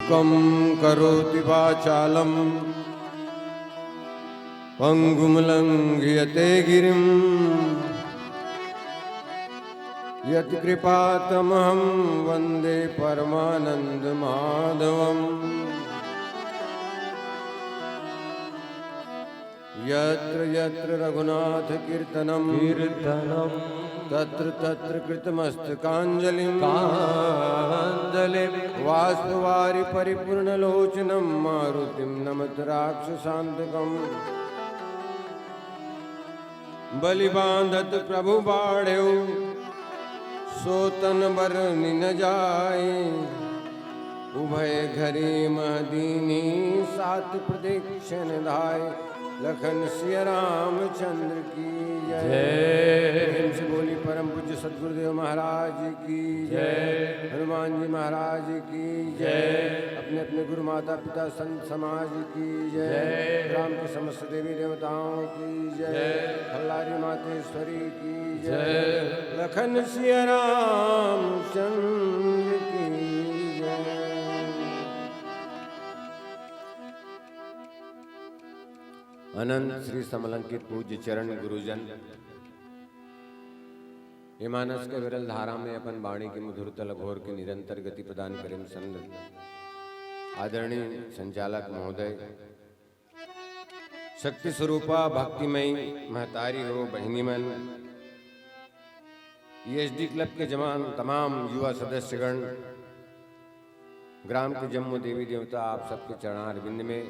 मूकं करोति वाचालं पंगुं लंघयते गिरिं यत्कृपातमहं वन्दे परमानन्दमाधवम्। यत्र यत्र रघुनाथ कीर्तनं तत्र तत्र कृतमस्तकाञ्जलिं बाष्पवारि परिपूर्णलोचनं मारुतिं नमत राक्षसान्तकम्। बलिबांधत प्रभु बाढ़ो सोतन बरनि न जाए, उभय घरी महदीनी सात प्रदीक्षण धाय। लखन सिया रामचंद्र की जय। से बोली परम पूज्य सदगुरुदेव महाराज की जय। हनुमान जी महाराज की जय। अपने अपने गुरु माता पिता संत समाज की जय। राम के समस्त देवी देवताओं की जय। खल्लारी मातेश्वरी की जय। लखन सिया रामचंद्र की जय। अनंत श्री समलंकित पूज्य चरण गुरुजन, ये मानस के विरल धारा में अपन वाणी की मधुर तल घोर की निरंतर गति प्रदान करें संद आदरणीय संचालक महोदय, शक्ति स्वरूपा भक्तिमयी महतारी हो बहिनी मन, ESD क्लब के तमाम युवा सदस्यगण, ग्राम के जम्मू देवी देवता, आप सबके चरणारविंद में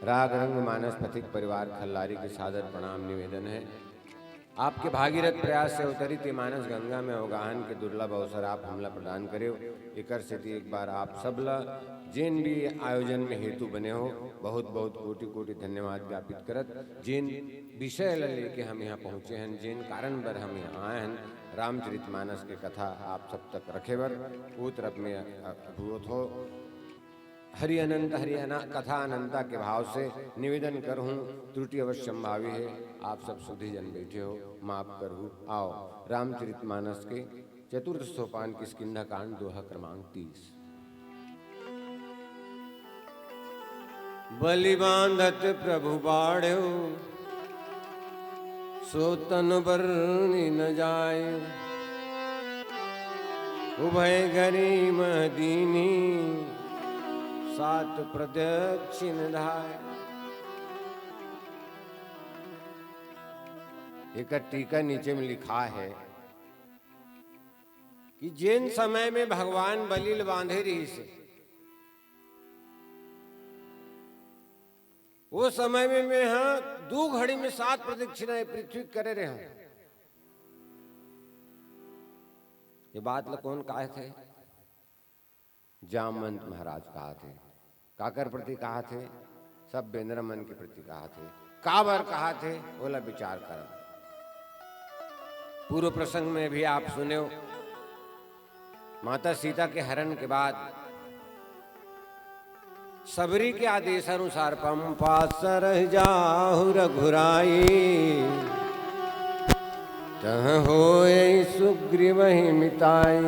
राग रंग मानस पथिक परिवार खल्लारी के सादर प्रणाम निवेदन है। आपके भागीरथ प्रयास से अवतरित मानस गंगा में अवगाहन के दुर्लभ अवसर आप हमला प्रदान करे। एकर से एक बार आप सबला जिन भी आयोजन में हेतु बने हो बहुत बहुत कोटि कोटि धन्यवाद ज्ञापित करत। जिन विषय लेके हम यहाँ पहुँचे हैं, जिन कारण पर हम यहाँ आए हैं, रामचरितमानस के कथा आप सब तक रखे बर वो तरफ में अभूत हो। हरि अनंत कथा अनंता के भाव से निवेदन करूं, त्रुटि अवश्य संभावी है। आप सब सुधी जन बैठे हो, माफ करूं। आओ रामचरितमानस के चतुर्थ सोपान की स्किंधा कांड दोहा क्रमांक 30। बलि बांधत प्रभु बाढ़ो सोतन बरनि न जाए, उभय घरी महदीनी सात प्रदक्षिण धाय। एक टीका नीचे में लिखा है कि जिन समय में भगवान बलि बांधे रही से, वो समय में मैं हाँ 2 घड़ी में 7 प्रदक्षिणाएं पृथ्वी करे रहे हूं। ये बात कौन कहा थे? जामवंत महाराज कहा थे। काकर प्रति कहा थे? सब बेंद्र मन के प्रति कहा थे। काबर कहा थे? बोला विचार कर। पूर्व प्रसंग में भी आप सुने हो, माता सीता के हरण के बाद सबरी के आदेश अनुसार पंपा सरह जाहु रघुराई, तह होए सुग्रीव मिताई।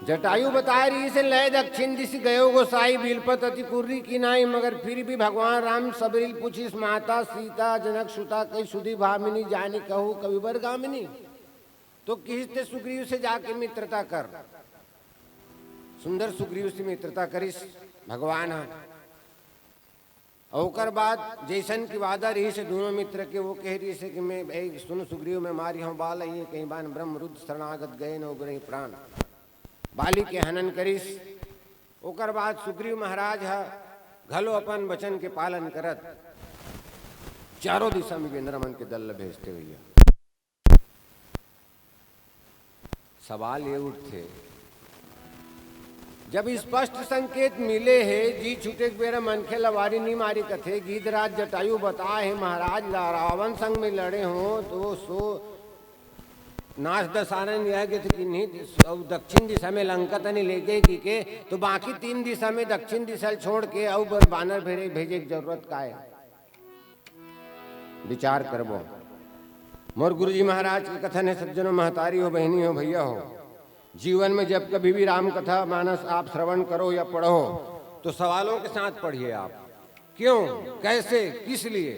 जटायु बता रही से लय दक्षिण दिश गयो गोसाई, बिलपत अति कुर्री की नाई। मगर फिर भी भगवान राम सबरील पूछिस माता सीता जनक सुता कई सुधी भामिनी, जानी कहू कवि बरगामिनी। तो किसते सुग्रीव से जाके मित्रता कर, सुंदर सुग्रीव से मित्रता करिस भगवान। और बाद जैसन की वादा रही से दोनों मित्र के, वो कह रही से कि मैं भाई सुन सुग्रीव में मारी हूँ बाल, ये कहीं बान ब्रह्म रुद्र शरणागत गए न उबरही प्राण। बाली के हनन करिस। ओकर बाद सुग्रीव महाराज घलो अपन वचन के पालन करत चारों दिशा में वेंद्रमन के दल भेजते हुए। सवाल ये उठते, जब स्पष्ट संकेत मिले है जी छूटे बेरा मन के लवारी नहीं मारी कथे। गीधराज जटायु बता है महाराज रावण संग में लड़े हो तो सो नाश दसारण यह कि नहीं दक्षिण दिशा में लंका तनी ले गए कि तो बाकी 3 दिशा में दक्षिण दिशा छोड़ के अब बानर भेजे की जरूरत का है। विचार करबो। मोर गुरुजी महाराज के कथन है, सज्जनों महतारी हो बहनी हो भैया हो, जीवन में जब कभी भी राम कथा मानस आप श्रवण करो या पढ़ो तो सवालों के साथ पढ़िए आप। क्यों, कैसे, किस लिए?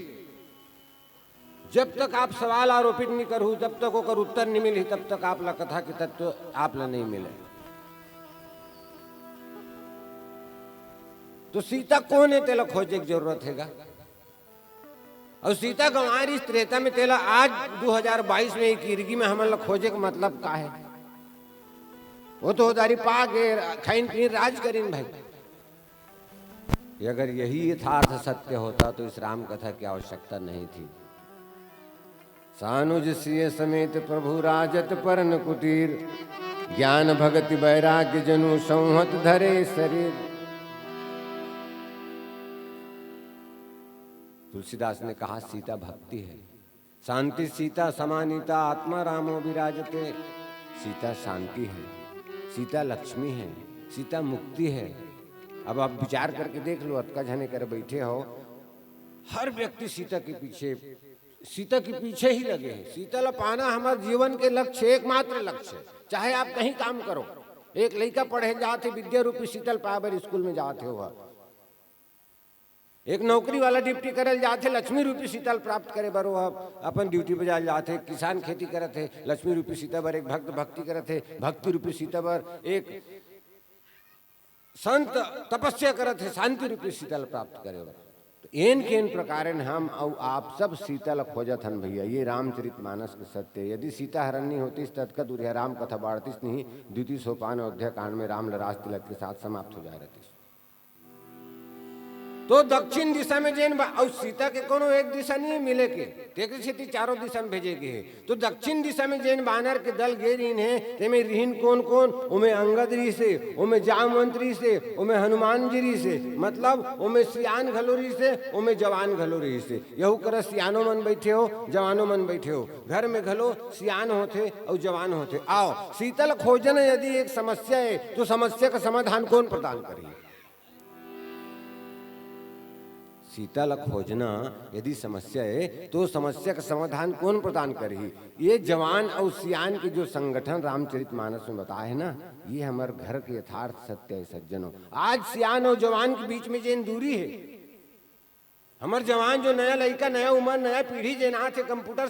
जब तक आप सवाल आरोपित नहीं करू, जब तक ओकर उत्तर नहीं मिली, तब तक आप ला कथा के तत्व आप ला नहीं मिले। तो सीता कौन है तेला खोजे की जरूरत हैगा। और सीता गंवार इस त्रेता में तेला आज 2022 में एक इरगी में हमन ला खोजे का मतलब का है? वो तो उदारी पा गए खाइन पीन राज करीन भाई। अगर यही यथार्थ सत्य होता तो इस राम कथा की आवश्यकता नहीं थी। सानुज सिय समेत प्रभु राजत परन कुटीर, ज्ञान भगति वैराग्य जनु संहत धरे शरीर। तुलसीदास ने कहा सीता भक्ति है। शांति सीता समानीता आत्मा रामो विराजते। सीता शांति है, सीता लक्ष्मी है, सीता मुक्ति है। अब आप विचार करके देख लो, अटका झने कर बैठे हो, हर व्यक्ति सीता के पीछे ही लगे हैं। सीता ला पाना हमारे जीवन के लक्ष्य, एकमात्र लक्ष्य है। चाहे आप कहीं काम करो, एक लड़का पढ़े जाते विद्या रूपी शीतल पावर स्कूल में जाते हो, एक नौकरी वाला ड्यूटी करल जाते लक्ष्मी रूपी शीतल प्राप्त करे बरो अपन ड्यूटी पे जा जाते। किसान खेती करते है लक्ष्मी रूपी सीता बर, एक भक्त भक्ति करते भक्ति रूपी सीता बर, एक संत तपस्या करते शांति रूपी शीतल प्राप्त करे बर। तो एन के इन प्रकार हम और आप सब सीता खोजत हन भैया। ये रामचरित मानस के सत्य। यदि सीता हरण नहीं होती तत्का दुर्या राम कथा बाढ़तीस नहीं। द्वितीय सोपान अयोध्या कांड में राम लराज तिलक के साथ समाप्त हो जा रही। तो दक्षिण दिशा में जैन और सीता के कोनो एक दिशा नहीं मिले के चारों दिशा में भेजे गए। तो दक्षिण दिशा में जैन बानर के दल गे रहीन है, तेमें रिहीन कौन कौन? उमें अंगद री से, उमें जामवंतरी से, उमें हनुमान जी से, मतलब उमें सियान घलोरी से, उमें जवान घलोरी से। यहू कर सियानो मन बैठे हो, जवानो मन बैठे हो। घर में घलो सियान होते और जवान होते। आओ शीतल खोजन यदि एक समस्या है तो समस्या का समाधान कौन प्रदान करें? सीता ला खोजना यदि समस्या है तो समस्या का समाधान कौन प्रदान करेगी? ये जवान और सियान के जो संगठन रामचरितमानस में बताए है ना, ये हमारे घर के यथार्थ सत्य है सज्जनों। आज सियान और जवान के बीच में जैन दूरी है। हमारे जवान जो नया लड़का, नया उम्र, नया पीढ़ी जैन आते कंप्यूटर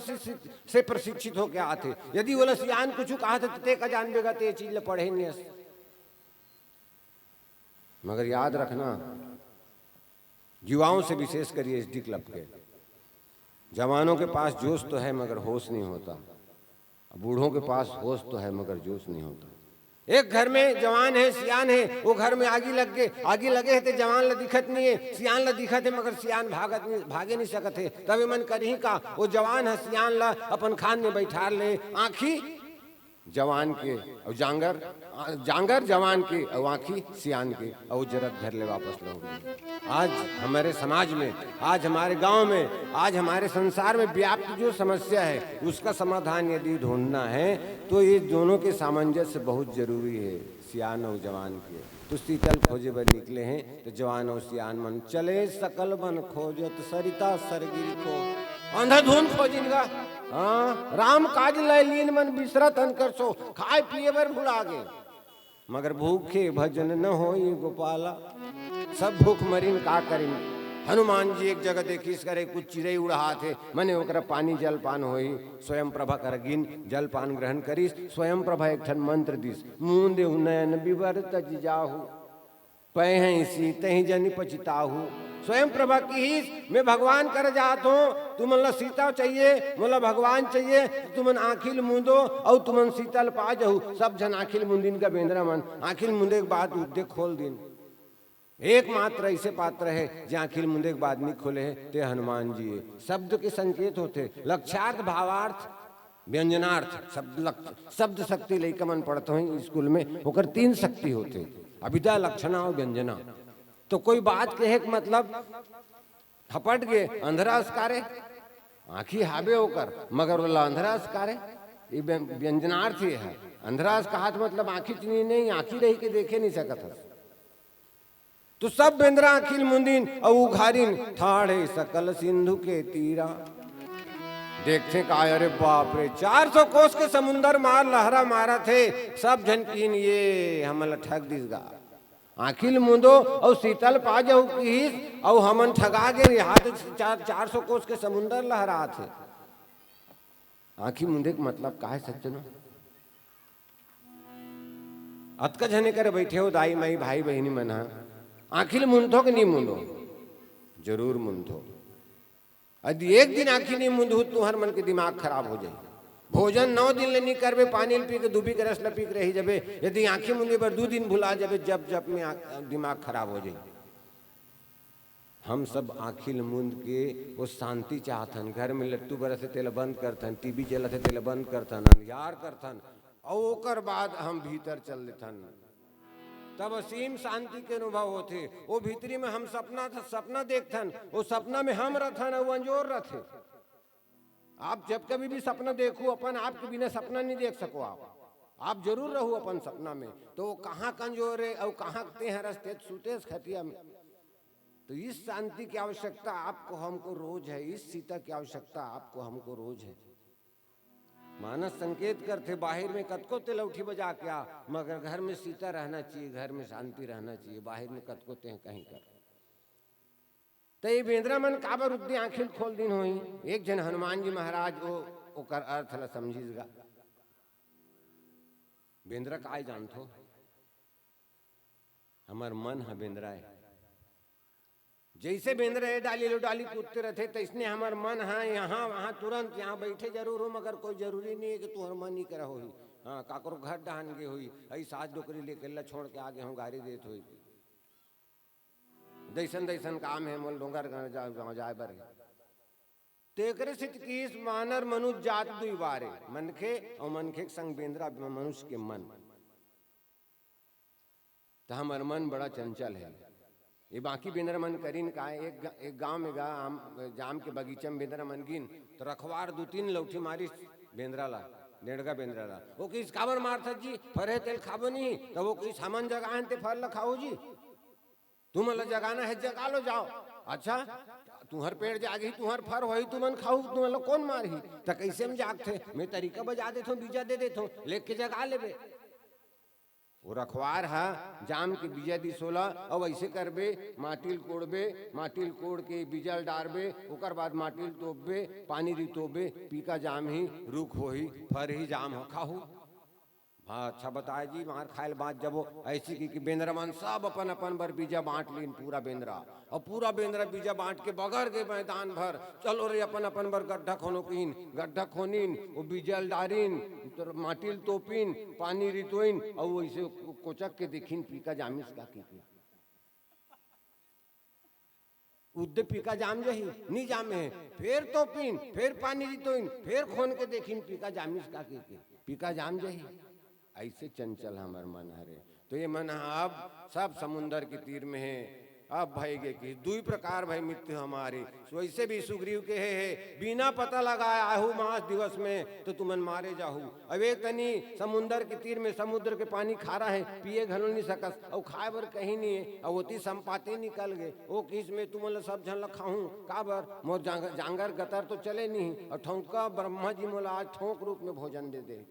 से प्रशिक्षित होके आते। यदि वो सियान कुछ कहा तो ते का जान देगा, ते चीज पढ़े नहीं। मगर याद रखना, युवाओं से विशेष करिए एसडी क्लब के, जवानों के पास जोश तो है मगर होश नहीं होता, बूढ़ों के पास होश तो है मगर जोश नहीं होता। एक घर में जवान है, सियान है, वो घर में आगी लगे है तो जवान ला दिखत नहीं है, सियान ला दिखत है मगर सियान भागे नहीं सकत है। तभी मन करी का वो जवान है सियान ला अपन खान में बैठा ले, आँखी जवान के और जांगर जवान के और आँखी सियान के, और जरत घर ले वापस लौट। आज हमारे समाज में, आज हमारे गांव में, आज हमारे संसार में व्याप्त जो समस्या है उसका समाधान यदि ढूंढना है तो ये दोनों के सामंजस्य बहुत जरूरी है, सियान और जवान के। तो शीतल खोजे पर निकले हैं तो जवान और सियान मन चले सकल बन खोजत सरिता सरगिरी को। अंधाधुन खोजिनगा, हाँ राम काज लीन मन बिसरत अनकर सो, खाए पिए बर भुला गए मगर भूखे भजन न हो गोपाला। सब भूख मरीन का करीन। हनुमान जी एक जगह देखिस करे कुछ चिड़ई उड़ा थे, मने ओकरा पानी जलपान होई। स्वयं प्रभा कर गिन जलपान ग्रहण करिस। स्वयं प्रभा एक ठन मंत्र दिस, मुंह देहु नयन विवर तज जाहु, पै हैं इसी तही जनि पचिताहु। स्वयं प्रभा की ही मैं भगवान कर जात हूँ, तुमन सीता चाहिए, मतलब भगवान चाहिए, तुमन आखिल मुंदो और तुमन सीतल पा जाहू। सब जन आखिल मुंदिन का बेंद्रा मन, आखिल मुंदे के बाद उद्दे खोल दिन। एकमात्र ऐसे पात्र है जो आखिल मुंदे के बाद नहीं खोले है, ते हनुमान जी है। शब्द के संकेत होते, लक्ष्यार्थ, भावार्थ, व्यंजनार्थ, शब्द शक्ति लेकर मन पढ़ते हैं स्कूल में, होकर 3 शक्ति होते, अभिधा, लक्षणा और व्यंजना। तो कोई बात कहे मतलब थपट गए अंधरा स्कारे, आँखी हाबे होकर मगर बोला अंधरा स्कारे, ये व्यंजनार्थ है। अंधरा कहा मतलब आँखी चीनी नहीं, आँखी रही के देखे नहीं सकत है। तो सब बेंद्रा आखिल मुंदिन और उघारिन ठाड़े सकल सिंधु के तीरा। देखते का, अरे बाप रे, 400 कोस के समुंदर मार लहरा मारा थे, सब झनकीन ये हमला ठग दिसगा। आखिल मुंदो और शीतल पा जाऊ की और हमन ठगा गे, यहाँ तो 400 कोस के समुंदर लहरा थे। आखी मुंदे के मतलब का है सज्जनों? अतका झने करे बैठे हो दाई माई भाई बहनी मन, आखिल मुंदो कि नहीं मुंदो? जरूर मुंदो। यदि एक दिन आखी नहीं मुंदू तुहर मन के दिमाग खराब हो जाए। भोजन 9 दिन ले नहीं करबे, पानी पी के दूबी के रस ल पी के रही जबे, यदि आंखें मुंदे पर 2 दिन भुला जाबे, जब जब में दिमाग खराब हो जाए। हम सब आखिल मुंद के वो शांति चाहतन, घर में लट्टू बरसे तेल बंद करथन, टीवी चलत तेल बंद करथन, अंधियार करथन, और ओकर बाद हम भीतर चल लेथन, तब असीम शांति के अनुभव होते। वो भीतरी में हम सपना देखथन, वो सपना में हम रहथन और अंजोर रहते। आप जब कभी भी सपना देखो, अपन आपके बिना सपना नहीं देख सको। आप जरूर रहो अपन सपना में, तो वो कहाँ कंजोर है और कहाँ ते हैं रस्ते सूते खटिया में। तो इस शांति की आवश्यकता आपको हमको रोज है, इस सीता की आवश्यकता आपको हमको रोज है। मानस संकेत करते बाहर में कतको ते लौठी बजा क्या, मगर घर में सीता रहना चाहिए, घर में शांति रहना चाहिए, बाहर में कतको ते कहीं कर। तो ये बेंद्रा मन काबर उद्दे आंखिल खोल दिन होई। एक जन हनुमान जी महाराज वो ओकर अर्थ ला समझीसगा। बेंद्रा काय जानथो? हमार मन है बेंद्रा है। जैसे बेंद्रा है डाली लो डाली कूदते रहते, तो इसने हमार मन है यहाँ वहाँ तुरंत यहाँ बैठे जरूर हो, मगर कोई जरूरी नहीं है कि तुम्हार मन ही करा होई। हाँ, काकरो घर डहान गे होई, ऐसा आज डोकरी लेके ला छोड़ के आगे हम गाड़ी देत होई। दैसन दैसन काम है मोल डोंगर जाए बर। तेकरे से किस मानर मनुष्य जात दुई बारे, मनखे और मनखे के संग बेंद्रा मनुष्य के मन। तो हमार मन बड़ा चंचल है। ये बाकी बेंद्रा मन करीन का एक गांव में जाम के बगीचा में बेंद्रा मन गिन, तो रखवार 2-3 लौठी मारी बेंद्रा ला, डेढ़गा बेंद्रा ला। वो किस काबर मारता जी? फरे तेल खाबो नहीं, तो वो किस हमन जगह ते फर ला खाओ जी, तुम अल्लाह जगाना है जगा लो जाओ। अच्छा, तुम्हार पेड़ जागी, तुम्हार फर होई, तुमन खाऊ, तुम अल्लाह कौन मारही? तो कैसे हम जागते? मैं तरीका बजा देता हूँ, बीजा दे देता हूँ, लेके जगा लेबे। वो रखवार है जाम के बीजा दी 16, और ऐसे करबे, माटिल कोड़बे, माटिल कोड़ के बीजल डारबे, ओकर बाद माटिल तोपबे, पानी दी तोपबे, पीका जाम ही रुख हो ही, फर ही जाम हो खाहू। हाँ, अच्छा बताए जी, मार खायल बात जब वो ऐसी की बेंद्रा मन सब अपन अपन बर बीजा बांट लीन, पूरा बेंद्रा, और पूरा बेंद्रा बीजा बांट के बगर के मैदान भर चलो रे अपन अपन बर गड्ढा खोनो कीन, गड्ढा खोनीन, वो बीजल डारीन, तो माटिल तोपिन, पानी रितोइन, और वैसे कोचक के देखिन पीका जामिस का की उद्दे पीका जाम जही नहीं जामे, फिर तोपिन, फिर पानी रितोइन, फिर खोन के देखिन पीका जामिस का की पीका जाम जही। ऐसे चंचल हमार मन हरे। तो ये मन अब सब समुंदर के तीर में है। अब भाई गे कि 2 प्रकार भाई मित्र हमारे, वैसे भी सुग्रीव के है बिना पता लगाए आहू मास दिवस में तो तुमन मारे जाहू। अब एक तनी समुंदर के तीर में समुद्र के पानी खारा है, पिए घलो नहीं सकस, और खाए बर कहीं नहीं है, और ओती संपाते निकल गए। वो किस में तुमन सब झन लखाहू काबर मोर जांगर गतर तो चले नहीं, और ठोंका ब्रह्मा जी मोला आज ठोंक रूप में भोजन दे दे।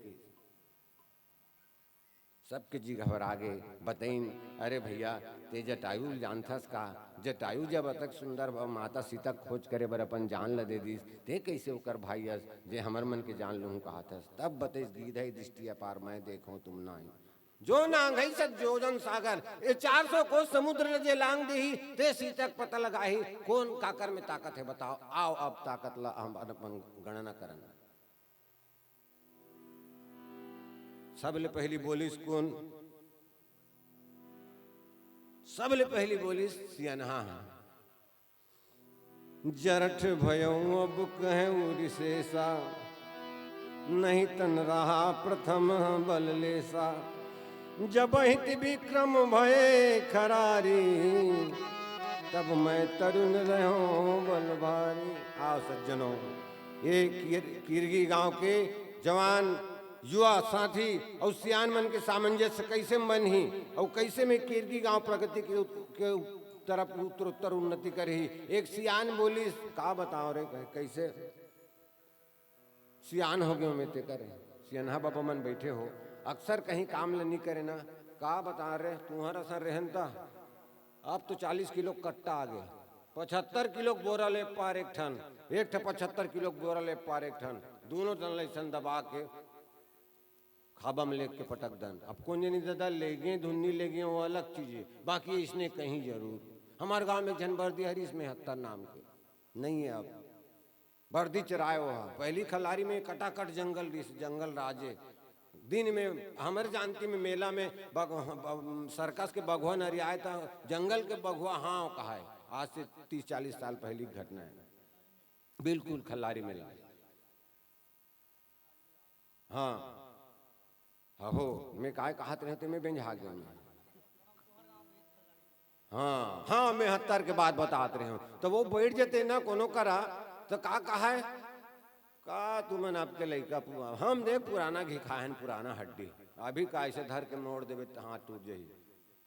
सबके जी घबरा गए, बताइन अरे भैया ते जटायु जानथस का? जटायु जब अतक सुंदर माता सीता खोज करे बर अपन जान ल दे दिस, ते कैसे ओकर भाई अस जे हमर मन के जान लूँ कहा थस? तब बतेस गीधई दृष्टि अपार मैं देखो तुम नाही जो नांगई सक जोजन सागर, ये 400 को समुद्र जे लांग देही, ते सीता पता लगाही कौन काकर में ताकत है बताओ। आओ अब ताकत ला हम अपन गणना करन। सबले पहली बोलिस कौन? सबले पहली बोलिस सियनहा। जरठ भयो अब कहूँ रिशेषा, नहीं तन रहा प्रथम बल लेसा। जब हित विक्रम भये खरारी, तब मैं तरुण रहो बलभारी। आओ सज्जनों, ये किरगी गांव के जवान युवा साथी और सियान मन के सामंजस्य कैसे मन ही, और कैसे में किरगी गांव प्रगति के तरफ उत्तर उन्नति कर ही। एक सियान बोली का बताओ रे कैसे? सियान हो गए में ते करे सियनहा बाबा मन बैठे हो अक्सर कहीं काम ले नहीं करे ना का बता रहे तुम्हारा सर रहन था अब तो 40 किलो कट्टा आ गया 75 किलो बोरा ले पार एक ठन 75 किलो बोरा ले पार एक ठन दोनों टन लैसन दबा के खाबा में लेके पटक दन अब कौन नहीं दादा ले गए धुन्नी ले गए वो अलग चीज है बाकी इसने कहीं जरूर हमारे गांव में जन बर्दी हरी इसमें 71 नाम के नहीं है अब बर्दी चराए हुआ पहली खलारी में कटाकट जंगल राजे दिन में हमारे जानती में मेला में सर्कस के बघुआ नरी आए था जंगल के बघुआ हाँ कहा है आज से 30-40 साल पहली घटना है बिल्कुल खलारी मेला हाँ हो मैं काय कहते रहते मैं बेंझा गया हाँ हाँ मैं 70 के बाद बताते रहे हूँ तो वो बैठ जाते ना कोनो करा तो का कहा है का तुमन आपके लड़का हम देख पुराना घी खाहन पुराना हड्डी अभी का ऐसे धर के मोड़ देवे तो हाथ टूट जाई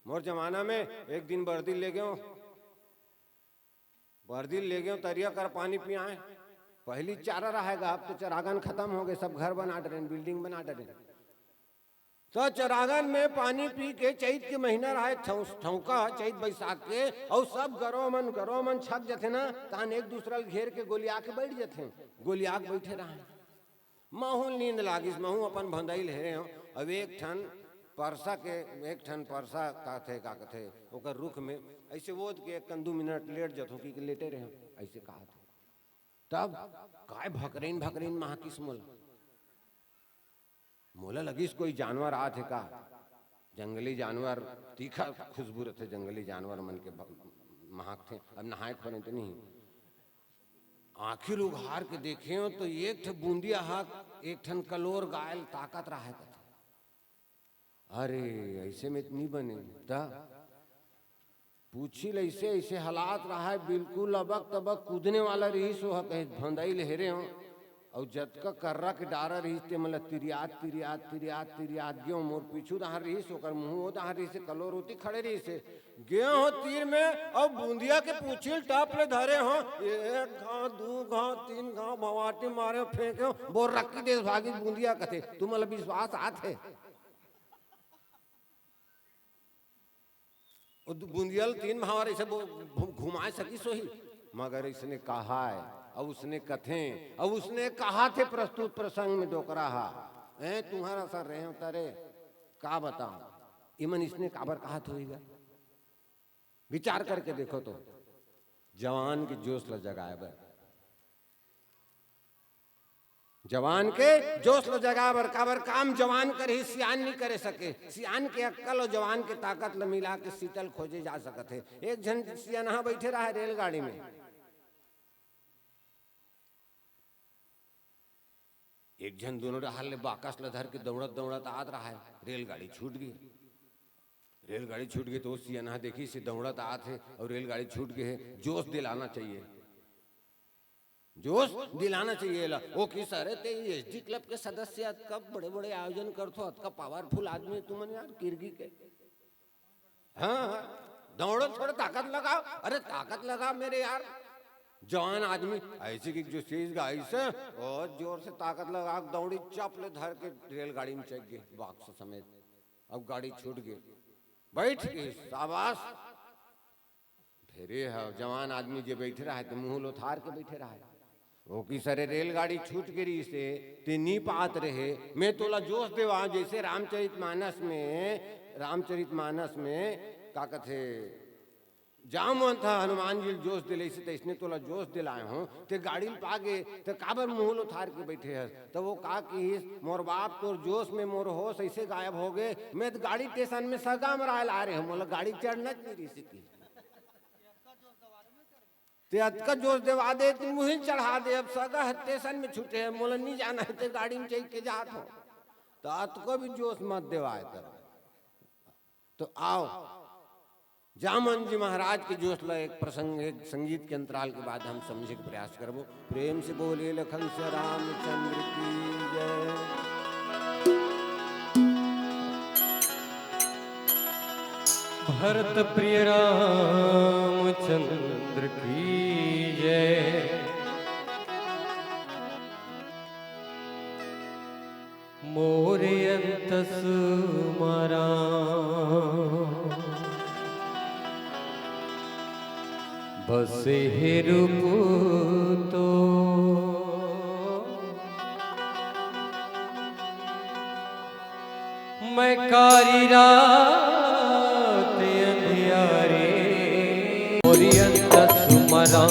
मोर जमाना में एक दिन बर्दी ले गयो तरिया कर पानी पियाए पहली चारा रहेगा अब तो चरागन खत्म हो गए सब घर बना डरे बिल्डिंग बना डरे तो चरागन में पानी पी के चैत के महीना रहे ठौका चैत बैसाख के और सब गरो मन छक जाते ना तान एक दूसरा घेर के गोलिया के बैठ जाते गोलिया के बैठे रहे महू नींद लागिस महू अपन भंदाई ले हो अब एक ठन परसा का थे ओकर रुख में ऐसे वो के 1-2 मिनट लेट जतो कि लेटे रहे ऐसे कहा थे तब काय भकरीन महा किस मोला लगिस कोई जानवर आ थे का जंगली जानवर तीखा खुशबू रहते जंगली जानवर मन के महक थे अब नहाए खोने तो नहीं आखिर उघार के देखे हो तो एक ठे बूंदिया हाथ एक ठन कलोर गायल ताकत रहा है अरे ऐसे में इतनी बने ता पूछी ऐसे ऐसे हालात रहा है बिल्कुल अबक तबक कूदने वाला रही सो कहीं भंदाई लहरे हो और जतका कर्रा के डारा रही ते मतलब तिरियात गयो मोर पीछू दहार रही सो कर मुंह दहार रही से कलो रोटी खड़े रही से गयो हो तीर में और बूंदिया के पूछिल टाप ले धरे हो 1 घाव 2 घाव 3 घाव भवाटी मारे फेंके बोर रखी देश भागी बूंदिया कथे तुम मतलब विश्वास आते बूंदियल 3 भावर ऐसे घुमा सकी सोही मगर इसने कहा है अब उसने कथे अब उसने कहा थे प्रस्तुत प्रसंग में डोकरा तुम्हारा सर रहे उतरे का बताओ इमन इसने काबर कहा होगा विचार करके देखो तो जवान के जोश ल जगाए बर जवान के जोश ल जगाए बर काबर काम जवान कर ही सियान नहीं करे सके सियान के अक्कल और जवान के ताकत ल मिला के शीतल खोजे जा सकते एक जन सियानहा बैठे रहा है रेलगाड़ी में एक जन दोनों हाल ले बाकस ल धर के दौड़त आत रहा है रेलगाड़ी छूट गई तो सियानहा देखी से दौड़त आत है और रेलगाड़ी छूट गई है जोश दिलाना चाहिए ला वो की सर ते एसडी क्लब के सदस्य कब बड़े आयोजन करथो अतका पावरफुल आदमी तुमन यार किरगी के हाँ दौड़ो थोड़ा ताकत लगाओ अरे ताकत लगा मेरे यार जवान आदमी ऐसे की जो चीज ऐसे और जोर से ताकत लगा दौड़ी चपले धर के रेलगाड़ी में चढ़ गए बॉक्स समेत अब गाड़ी छूट गई बैठ गई शाबाश फिर जवान आदमी जो बैठे रहा है तो मुंह लोथार के बैठे रहा है वो की सरे रेलगाड़ी छूट गई से ते नी पात रहे मैं तोला जोश देवा जैसे रामचरितमानस में का कथे जाम था हनुमान जी जोश दिले से तो इसने तोला जोश दिलाए हूँ ते गाड़ी में पा गए तो काबर मुंह उतार के बैठे है तो वो कहा कि मोर बाप तोर जोश में मोर होश ऐसे गायब हो गए मैं तो गाड़ी स्टेशन में सगा मरायल आ रहे हूँ बोला गाड़ी चढ़ना नहीं रही सीखी ते अतका जोश देवा दे तुम मुझे चढ़ा दे अब सगा स्टेशन में छूटे है मोला नहीं जाना है तो गाड़ी में चल के जात हो तो अतको भी जोश मत देवाए कर तो आओ जामन जी महाराज के जोश ला एक प्रसंग एक संगीत के अंतराल के बाद हम समझे के प्रयास करबो प्रेम से बोले लखन से रामचंद्र की जय। भरत प्रिय रामचंद्र की जय। स्मरा बसे रूप तो मैं कारी रात अंधियारे मोरी अंत स्मरा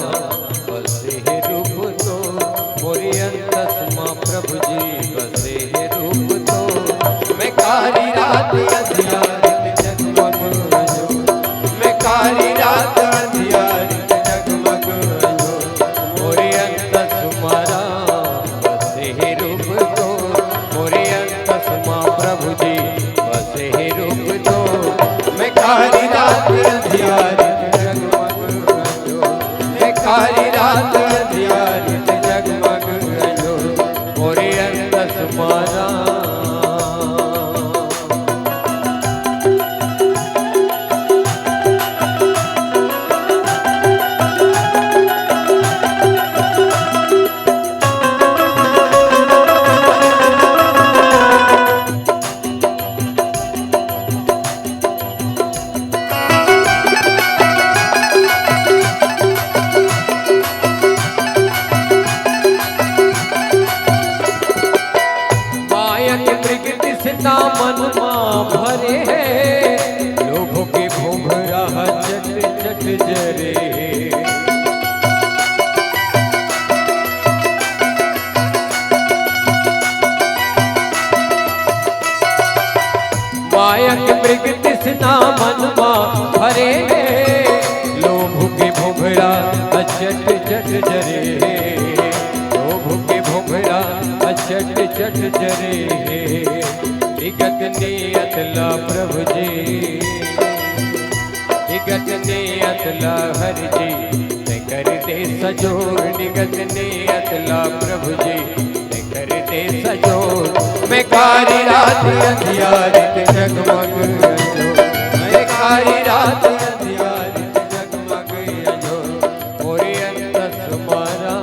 बसे रूप तो मोरी अंत स्मा प्रभु जी बसे रूप तो मैं कारी रात अंधियारे जगमग जो मैं कारी रात अंधियारे जगमग जो मोरी अंत स्मरा बसे रूप तो मोरी अंत स्मा प्रभु जी बसे रूप तो मैं कारी रात अंधियारे जगमग जो मैं कारी रात अंधियारे जगमग जो मोरी अंत स्मरा मन मां भरे लोभों के भोभरा चट चट जरे माया के मृग तृष्णा मन मां भरे लोभ के भोभरा चट चट जरे लोभ के भोभरा चट चट जरे विगत नियत ला प्रभु जी विगत नियत ला हरि जी ते कर दे सजोर निगत नियत ला प्रभु जी ते कर दे सजोर मैं कारी रात अंधियारे जगमग जो मैं कारी रात अंधियारे जगमग जो मोरी अंत स्मरा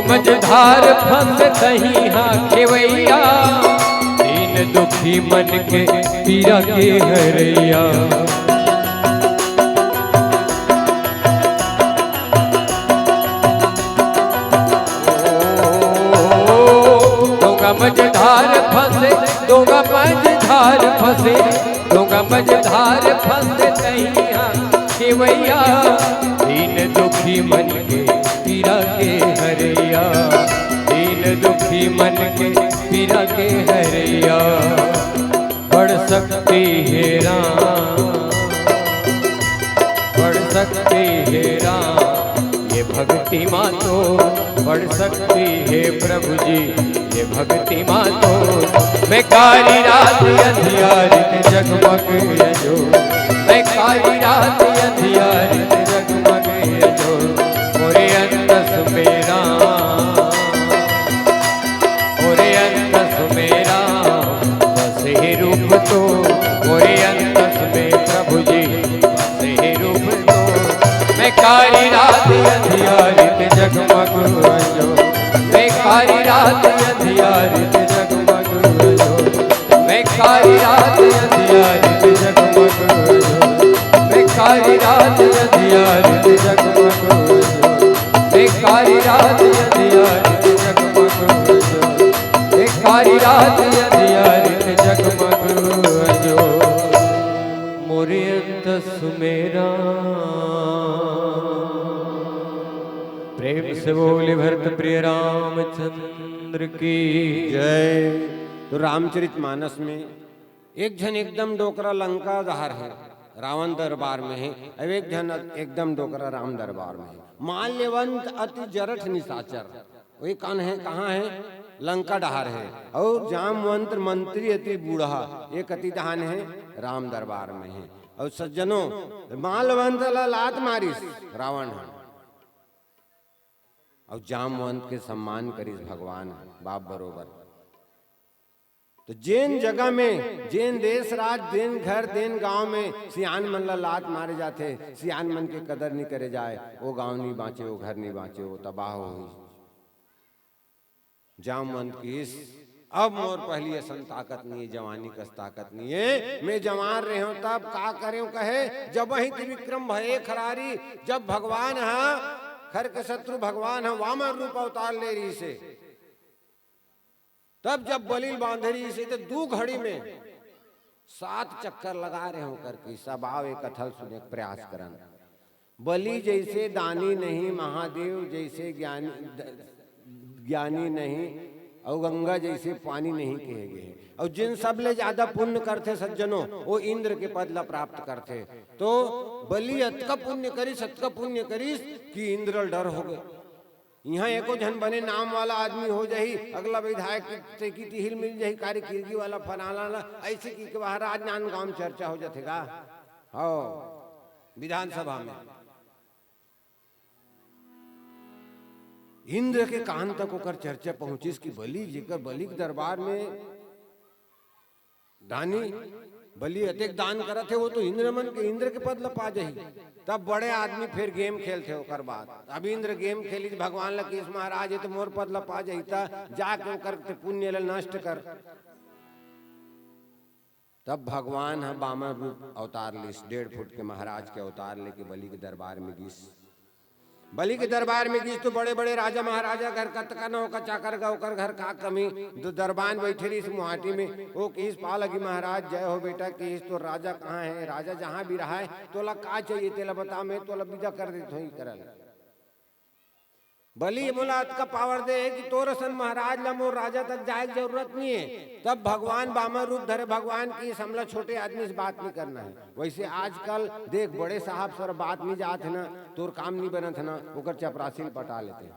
मझधार फंस कहीं हाँ खेवैया दीन दुखी मन के पीरा के हरैया दोगा मझधार फंसे दोगा मझधार फंसे दोगा मझधार फंसे कहीं हाँ खेवैया दीन दुखी मन के पीरा के हरैया दीन दुखी मन के पीरा के हरैया बढ़ सकती है बढ़ सकती है ये भक्ति माँ तो बढ़ सकती है प्रभु जी ये भक्ति माँ तो मैं कारी रात अंधियारे जगमग जो मैं कारी रात अंधियारे जगमग जो मोरे अंतस मेरा मोरे अंतस मेरा बसे रूप तो मोरे अंतस में प्रभु जी बसे रूप तो मैं कारी रात अंधियारे जगमग जो मैं कारी रात अंधियारे जगमग जो मैं कारी रात अंधियारे जगमग जो मैं कारी रात अंधियारे जगमग जो मैं कारी रात अंधियारे जगमग जो मैं कारी रात अंधियारे जगमग जो मोरे अंतस मेरा प्रेम से बोले भरत प्रिय रामचंद्र की जय। तो रामचरितमानस में एक जन एकदम डोकरा लंका धार है, रावण दरबार में है। अब एक जन एकदम डोकरा राम दरबार में है। माल्यवंत अति जरठ निशाचर, वही कौन है, कहाँ है, लंका डहार है। और जामवंत मंत्री अति बूढ़ा, एक अति दहान है, राम दरबार में है। और सज्जनों, माल्यवंत लात मारिस रावण है, और जामवंत के सम्मान करिस भगवान बाप बरोबर। तो जैन जगह में, जैन देश राज, जैन घर, जैन गांव में सियान मन ला लात मारे जाते, सियान मन के कदर नहीं करे जाए, वो गांव नहीं बाँचे, वो घर नहीं बाँचे, वो तबाह हो गई। जामवंत की इस अब मोर पहली असन ताकत नहीं है, जवानी कस ताकत नहीं है, मैं जवान रहे हूं तब का करे कहे, जब ही त्रिविक्रम भये खरारी, जब भगवान है खर के शत्रु भगवान है वामन रूप अवतार ले रही से, तब जब बलि बांधे रही से, तो 2 घड़ी में 7 चक्कर लगा रहे हो करके सब आओ एक कथल सुने प्रयास करन। बलि जैसे दानी नहीं, महादेव जैसे ज्ञानी नहीं, और गंगा जैसे पानी नहीं कहे गए। और जिन सब ले ज्यादा पुण्य करते सज्जनों, वो इंद्र के पद ला प्राप्त करते। तो बलि अतका पुण्य करिस, अतका पुण्य करिस कि इंद्र डर हो गए। यहाँ एको जन बने नाम वाला आदमी हो जाही, अगला विधायक की तिहिल मिल जाही, कार्य किरगी वाला फनाला, ऐसे की महाराज नान गांव में चर्चा हो जातेगा। हो विधानसभा में इंद्र के कान तक होकर चर्चा पहुंची कि बलि जेकर बलि के दरबार में दानी बलि अतेक दान करत है, वो तो इंद्र मन के इंद्र के पद ला पा जाही। तब बड़े आदमी फिर गेम खेलते होकर बाद, अब इंद्र गेम खेली भगवान ला कि महाराज ये तो मोर पद ला पा जाही, जाके ओकर पुण्य ला नष्ट कर। तब भगवान है वामन रूप अवतार लिस, 1.5 फुट के महाराज के अवतार लेके बलि के दरबार में गिस। बलि के दरबार में गिस तो बड़े बड़े राजा महाराजा घर का तका न का चाकर का ओकर घर का कमी, तो दरबार बैठे रही इस मुहाटी में, वो किस पा लगी महाराज जय हो बेटा, किस तो राजा कहाँ है, राजा जहाँ भी रहा है तो ला का चाहिए तेला बता, मैं तो विदा कर देता हूँ करल। बलि बोला का पावर दे कि तोर सन महाराज ला मोर राजा तक जाए की जरूरत नहीं है। तब भगवान वामन रूप धरे भगवान की हमला छोटे आदमी से बात नहीं करना है। वैसे आजकल देख बड़े साहब सर बात नहीं जात है ना, तोर काम नहीं बनत है ना, ओकर चपरासी पटा लेते हैं।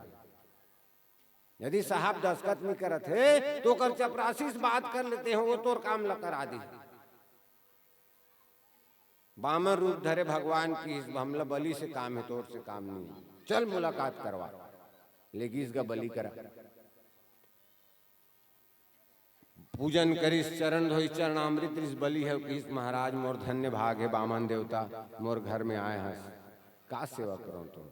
यदि साहब दस्खत नहीं करत है तो ओकर चपरासी से बात कर लेते हैं, वो तोर काम ला करा दी। वामन रूप धरे भगवान की हमला बलि से काम है, तोर से काम नहीं, चल मुलाकात करवा, लेकिन इसका बलि करा। पूजन करिस, चरण धोई, चरणामृत इस बलि है कि महाराज मोर धन्य भाग है, वामन देवता मोर घर में आए हैं, का सेवा करो तुम।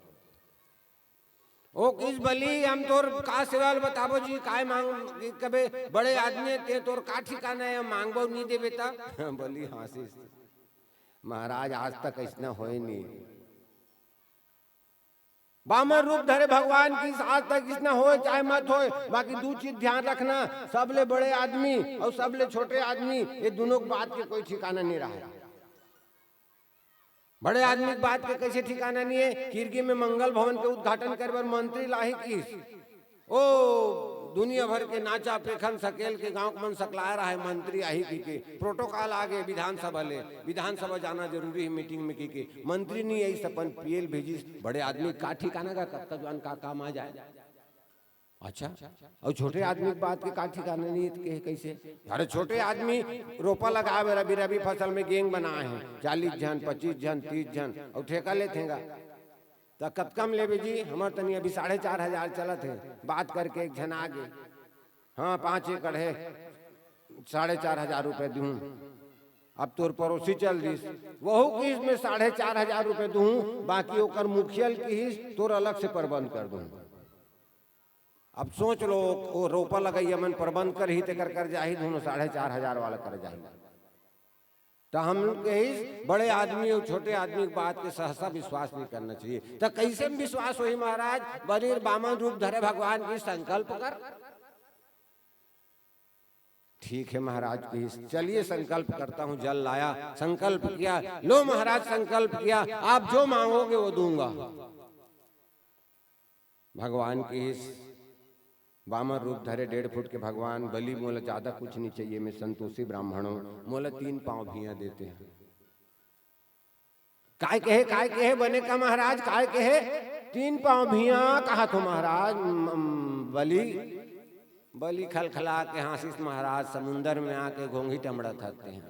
ओ किस बलि हम तोर का सेवा बताबो जी, काय मांग कबे बड़े आदमी ते तोर का ठिकाना है, मांगबो नहीं दे बेटा। बलि हासिस महाराज आज तक ऐसा होए नहीं, वामन रूप धरे भगवान की आज तक इतना हो चाहे मत हो, बाकी 2 चीज ध्यान रखना, सबले बड़े आदमी और सबले छोटे आदमी ये दोनों बात के कोई ठिकाना नहीं रहा। बड़े आदमी की बात के कैसे ठिकाना नहीं है, किरगी में मंगल भवन के उद्घाटन करे बार मंत्री लाही की, ओ दुनिया भर के नाचा पेखन सकेल के गांव मन सकला रहा है, मंत्री आही की प्रोटोकॉल आगे विधानसभा ले, विधानसभा जाना जरूरी है मीटिंग में की मंत्री नहीं आई सपन पीएल भेजी, बड़े आदमी का ठिकाना का कब तक का काम आ जाए। अच्छा और छोटे आदमी की बात के का ठिकाना नहीं है, कैसे अरे छोटे आदमी रोपा लगावे रबी रबी फसल में गेंग बनाए हैं, 40 जन 25 जन 30 जन और ठेका लेतेगा तो कम लेबे जी, हमारे तनी अभी 4,500 चलत है, बात करके एक जन आगे, हाँ 5 एकड़ है 4,500 रुपए दूं, अब तोर पड़ोसी चल दिस वहू की में 4,500 रुपए दूं, बाकी ओकर मुखियल की ही तोर अलग से प्रबंध कर दूं। अब सोच लो वो रोपा लगाइए मन प्रबंध कर ही कर जाही दोनों 4,500 वाला कर जाही। तो हम लोग के ही बड़े आदमी और छोटे आदमी की बात के सहसा विश्वास नहीं करना चाहिए। तो कैसे विश्वास हुई महाराज, बलि वामन रूप धरे भगवान की संकल्प कर। ठीक है महाराज की, चलिए संकल्प करता हूँ, जल लाया, संकल्प किया, लो महाराज संकल्प किया, आप जो मांगोगे वो दूंगा। भगवान की वामन रूप धरे 1.5 फुट के भगवान, बलि मोला ज्यादा कुछ नहीं चाहिए, मैं संतोषी ब्राह्मण हूँ, मोला 3 पांव भिया देते हैं। काय कहे बने का महाराज, काय कहे 3 पाँव भिया कहा तो महाराज। बलि खलखला के हासिस महाराज समुंदर में आके घोंघी टमड़ा थाते हैं।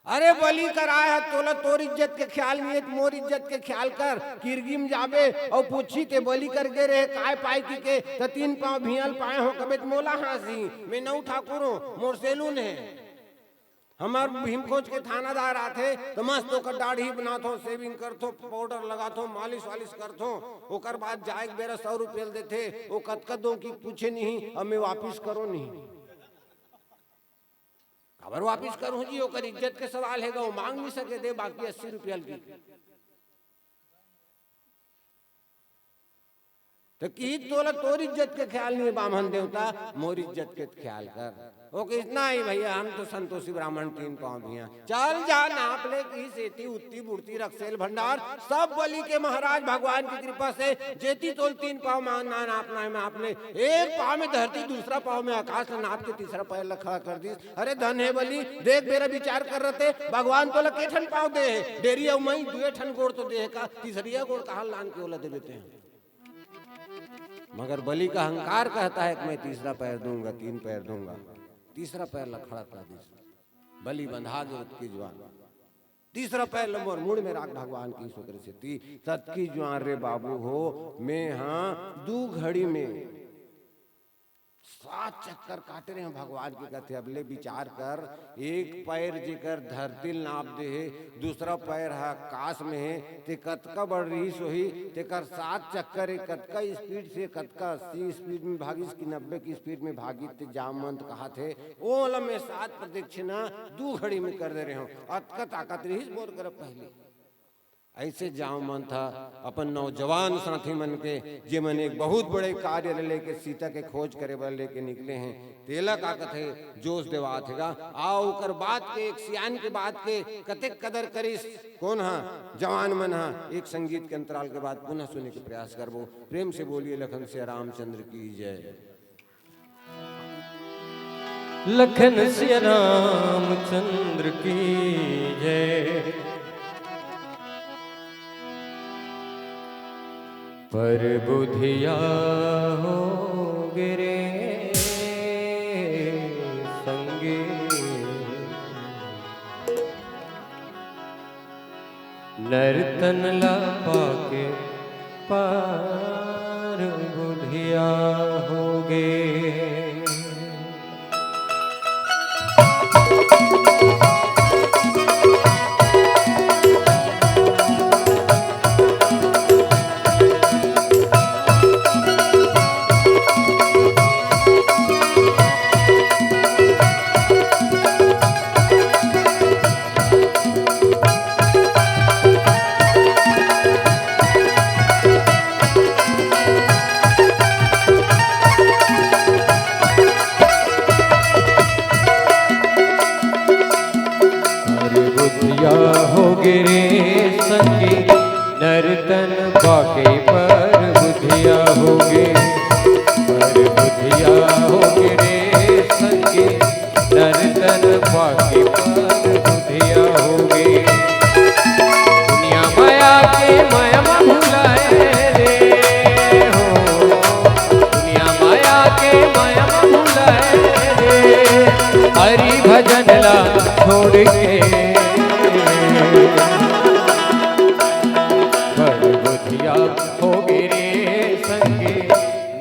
अरे बलि कराया तोला तोर इज्जत के ख्याल नहीं है, मोर इज्जत के ख्याल कर। किरगिम जाबे और पूछी ते बलि कर गे रहे काय पाई के त 3 पाँव भियल पाए हो कबे मोला हासी। मैं नौ ठाकुर हूँ, मोर सेलून है। हमार भीम खोज के थानादार आथे तो मस्त ओकर दाढ़ी बनाथो, सेविंग करथो, पाउडर लगाथो, मालिश वालिश करथो। ओकर बाद जाए बेरा 100 रुपये देथे। वो कतका दो की पूछे नहीं, अब मैं वापिस करो नहीं। खबर वापिस करूँ जी, ओकर इज्जत के सवाल है, वो मांग नहीं सके दे बाकी 80 रुपया की। तो की तोला तोर इज्जत के ख्याल नहीं बामन देवता, मोर इज्जत के ख्याल कर। ओके इतना ही भैया, हम तो संतोषी ब्राह्मण 3 पाँव भिया। चल जा नाप ले की सेती उत्ती बुढ़ती रखसेल भंडार सब बलि के महाराज भगवान की कृपा से जेती तोल 3 पाँव मानना नापना है। मैं आपने 1 पाँव में धरती, दूसरा पाँव में आकाश, नाप के तीसरा पैर लखा कर दी। अरे धन है बलि, देख मेरा विचार कर रहे थे भगवान तो लके ठन पाँव दे है, डेरी और मई 2 ठन गोड़ तो दे का, तीसरिया गोड़ कहा लान के ओला दे देते हैं। मगर बलि का अहंकार कहता है कि मैं तीसरा पैर दूंगा, 3 पैर दूंगा। तीसरा पैर लखड़ा कर दी, बलि बंधा गए की ज्वान। तीसरा पैर लंबोर मुड़ में राख भगवान की शुक्र से ती तत्की ज्वान रे बाबू हो। मैं हाँ 2 घड़ी में 7 चक्कर काटे रहे हैं भगवान की कहते। अबले विचार कर, 1 पैर जेकर धरती नाप दे है, दूसरा पैर है आकाश में है, ते कतका बढ़ रही सोही तेकर 7 चक्कर है। कतका स्पीड से, कतका 80 स्पीड में भागी की 90 की स्पीड में भागी ते जामवंत कहा थे। ओला में 7 प्रदक्षिणा 2 घड़ी में कर दे रहे हो। अतका ताकत रही बोर कर पहले ऐसे जाओ मन था अपन नौजवान साथी मन के जे मन एक बहुत बड़े कार्य लेके सीता के खोज करे बर लेके निकले हैं। तेला का कथे जोश देवा थेगा आओ कर बात के एक सियान के बात के कतेक कदर करिस कौन हा जवान मन हा। एक संगीत के अंतराल के बाद पुनः सुनने के प्रयास करबो। प्रेम से बोलिए लखन से रामचंद्र की जय। लखन से रामचंद्र की जय। पर बुधिया हो गिरे संगे नर्तन ला पाके पार बुधिया हो गे। नर्तन बाके पर बुधिया हो गे। पर बुधिया हो गे संगे नर्तन बाके पर बुधिया हो गे। दुनिया माया के माया भुलाए रे हो। दुनिया माया के माया भुलाए रे। हरि भजन ला छोड़ के हो गिरे संगे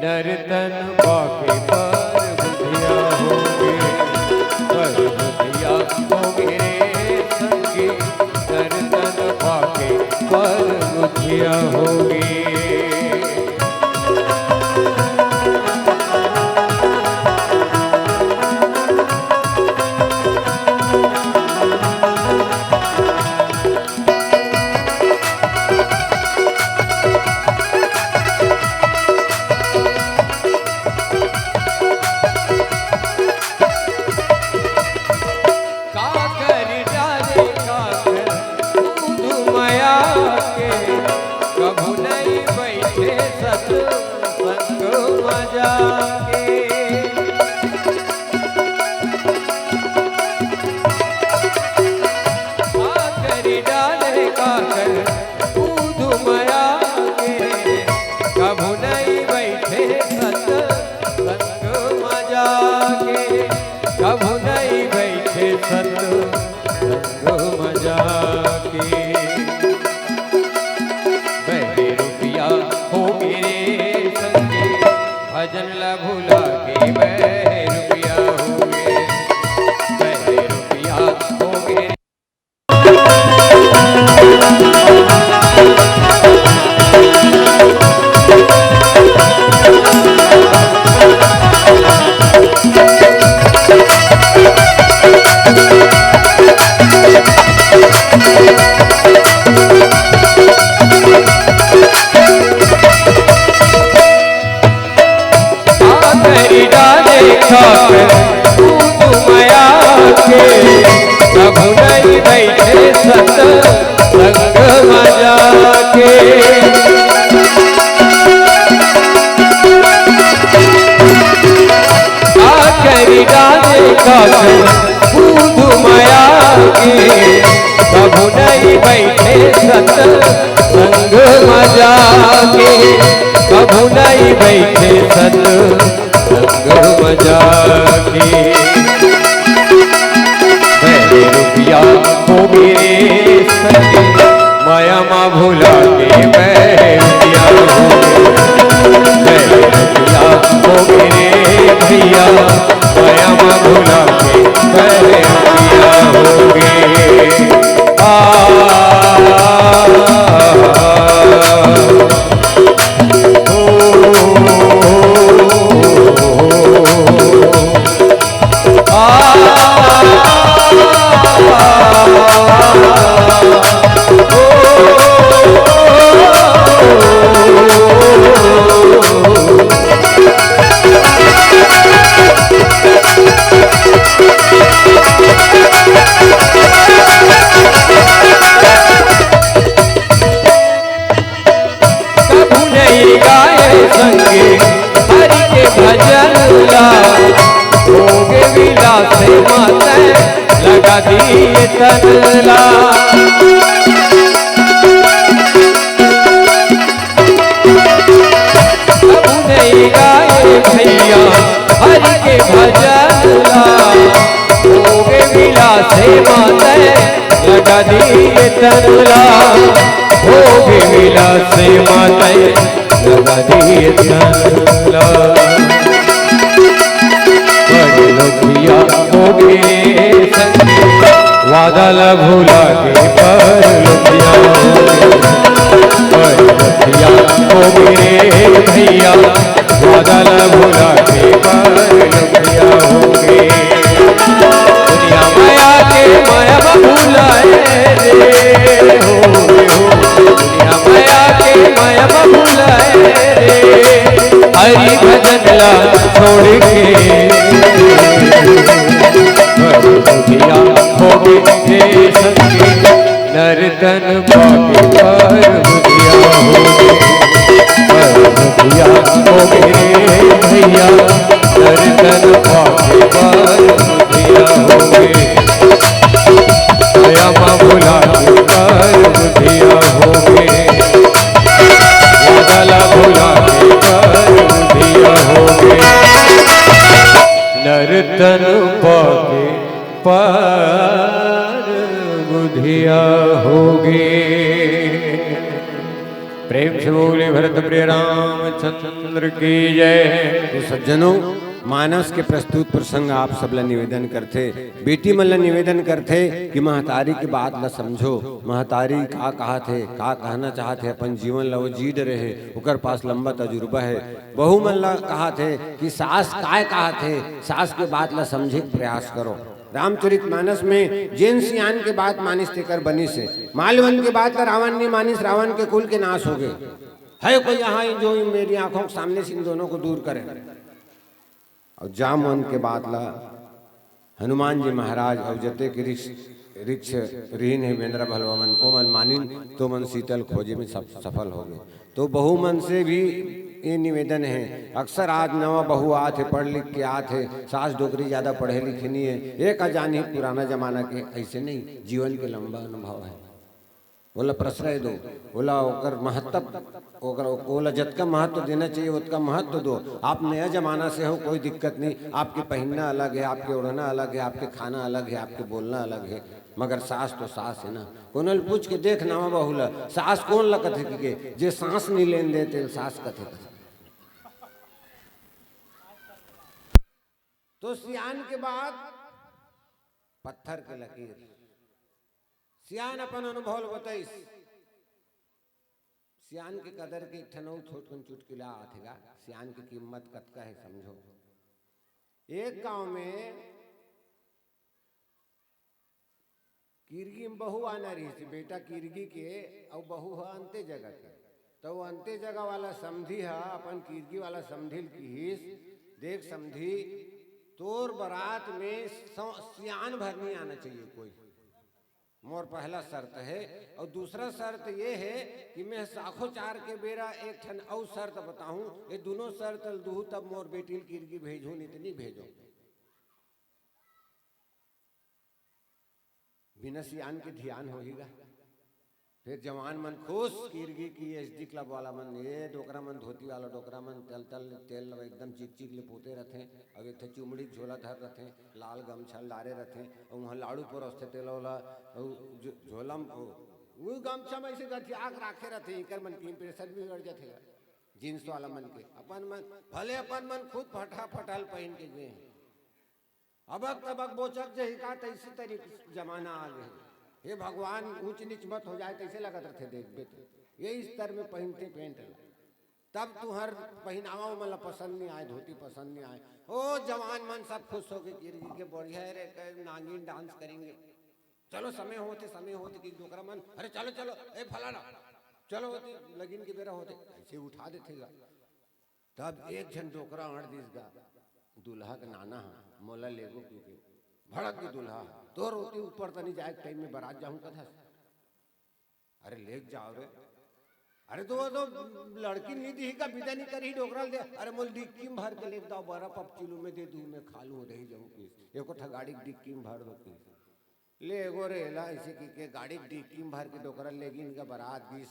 नर्तन बाके पर बुधिया हो गे। पर बुधिया हो गिरे संगे नर्तन बाके पर बुधिया हो गे। कभू नहीं भजन ला भूला के बह रुपया हो गए, बह रुपया हो गए। माया के प्रभु नहीं बैठे सत संग मजा के, आखिरी डाले का माया के प्रभु नहीं बैठे सत संग मजा के, प्रभु नहीं बैठे सत संग मजा के। बह रुपया हो मेरे संगे, माया माँ भुला के बह रुपया हो गए, बह रुपया हो मेरे भैया, माया माँ भुला के बह रुपया हो गए। संगे हरि के भजन ला भोग विलास माता लगा दिए तनला, प्रभु नहीं गाए भैया हरि के भजन ला भोग विलास माता लगा दिए तनला, भोग विलास माता लगा दिए तनला। बड़े रुपया हो गए संगे, वादा ला भूला के पर रुपया हो गए, बड़े रुपया हो गए भैया, वादा ला भूला के पर रुपया हो गए। दुनिया माया के माया भूलाए रे हो, दुनिया माया के माया भूलाए रे, हरि भजन ला छोड़ के रुपया हो गए संगे, नर्तन पाके पर रुपया हो गए, रुपया हो गए भैया, नर्तन पाके पर रुपया हो गए, माया माँ भुला के पर रुपया हो गए, वादा भुला के पर रुपया हो गए, नर्तन पाके पर बुधिया हो गए। प्रेम से बोले भरत प्रिय रामचंद्र की जय। तो सज्जनों, मानस के प्रस्तुत प्रसंग आप सब ला निवेदन करते, बेटी मन ला निवेदन करते कि महतारी की बात ला समझो। महतारी का कहा थे, का कहना चाहते अपन जीवन ला वो जीद रहे, उकर पास लंबा तजुर्बा है। बहू मन ला कहा थे कि सास काय कहा थे, सास के बात ला समझे प्रयास करो। रामचरित मानस में जैन सियान के बात मानिस तेकर बनी से, मालवन के बात ला रावण ने मानिस, रावण के कुल के नाश हो गए। है कोई यहाँ जो मेरी आंखों के सामने से इन दोनों को दूर करे। और जामवन के बाद ला हनुमान जी महाराज और जते के रिक्ष रीन है बेंद्रा भलवामन को मन मानिन तो मन शीतल खोजे में सब सफल हो गए। तो बहु मन से भी ये निवेदन है, अक्सर आज नवा बहू आते पढ़ लिख के आते, सास डोकरी ज्यादा पढ़े लिखे नहीं है, एक अजान ही पुराना जमाना के ऐसे नहीं, जीवन के लंबा अनुभव है। बोला प्रश्रय दो, बोला ओकर महत्व ओला जतका महत्व देना चाहिए उतना महत्व दो। आप नया जमाना से हो, कोई दिक्कत नहीं, आपके पहनना अलग है, आपके ओढ़ना अलग है, आपके खाना अलग है, आपके बोलना अलग है, मगर सास तो सास है ना। कोनल पूछ के देख नावा बहुला सास कौन ला कथे के जे सांस नहीं लेन देते सास कथे कथे। तो सियान के बाद पत्थर के लकीर। सियान अपन अनुभव बताइस। सियान के कदर के ठनऊ छोटकन चुटकिला आथेगा। सियान की कीमत कतका है समझो। एक गांव में किरगी में बहू आना रही थी, बेटा किरगी के और बहू है अंते जगह के। तो वो अंते जगह वाला समझी है अपन किरगी वाला समझिल की हिस, देख समझी तोर बारात में सियान भर नहीं आना चाहिए कोई, मोर पहला शर्त है। और दूसरा शर्त ये है कि मैं साखो चार के बेरा एक ठन और शर्त बताऊं, ये दोनों शर्त दूँ तब मोर बेटी किरगी भेजू, नहीं तो नहीं भेजो। बिना सियान के ध्यान होगा। फिर जवान मन खुश, किरगी की एसडी क्लब वाला मन, ये डोकरा मन धोती वाला डोकरा मन तल तल तेल एकदम चिक चिक ले पोते रहते। अब एक चुमड़ी झोला धर रहते, लाल गमछा लारे रहते, और वहाँ लाड़ू पर रस्ते तेल वाला झोला वो गमछा में ऐसे गठियाक राखे रहते। इकर मन की इंप्रेशन भी गड़ जाते जींस वाला मन के। अपन मन भले अपन मन खुद फटा फटाल पहन के गए, अबक तबक बोचक जही का तैसी तरीके जमाना आ गए। हे भगवान ऊंच नीच मत हो जाए, कैसे लगत रहे देख बेटे ये स्तर में पहनते पेंट तब तू हर पहनावा मतलब पसंद नहीं आए, धोती पसंद नहीं आए। ओ जवान मन सब खुश हो गए, किरगी के बढ़िया रे नागिन डांस करेंगे। चलो समय होते कि डोकरा मन अरे चलो चलो ए फलाना चलो होते लगिन के बेरा होते ऐसे उठा देतेगा। तब एक जन डोकरा अड़ दिस गा, दूल्हा का नाना है मोला लेगो के भड़क की दूल्हा तो रोटी ऊपर तो नहीं जाए टाइम में बारात जाऊं कथा। अरे लेक जाओ रे, अरे तो वो तो लड़की नहीं दी का विदा नहीं करी डोकरा दे। अरे मोल डिक्की में भर के ले जाओ, बर्फ अब चिलू में दे दूं, मैं खा लूं रही जाऊं पीस एको था गाड़ी डिक्की में भर दो पीस ले एगो रेला ऐसे की गाड़ी डिक्की में भर के डोकरा लेगी इनका बारात बीस।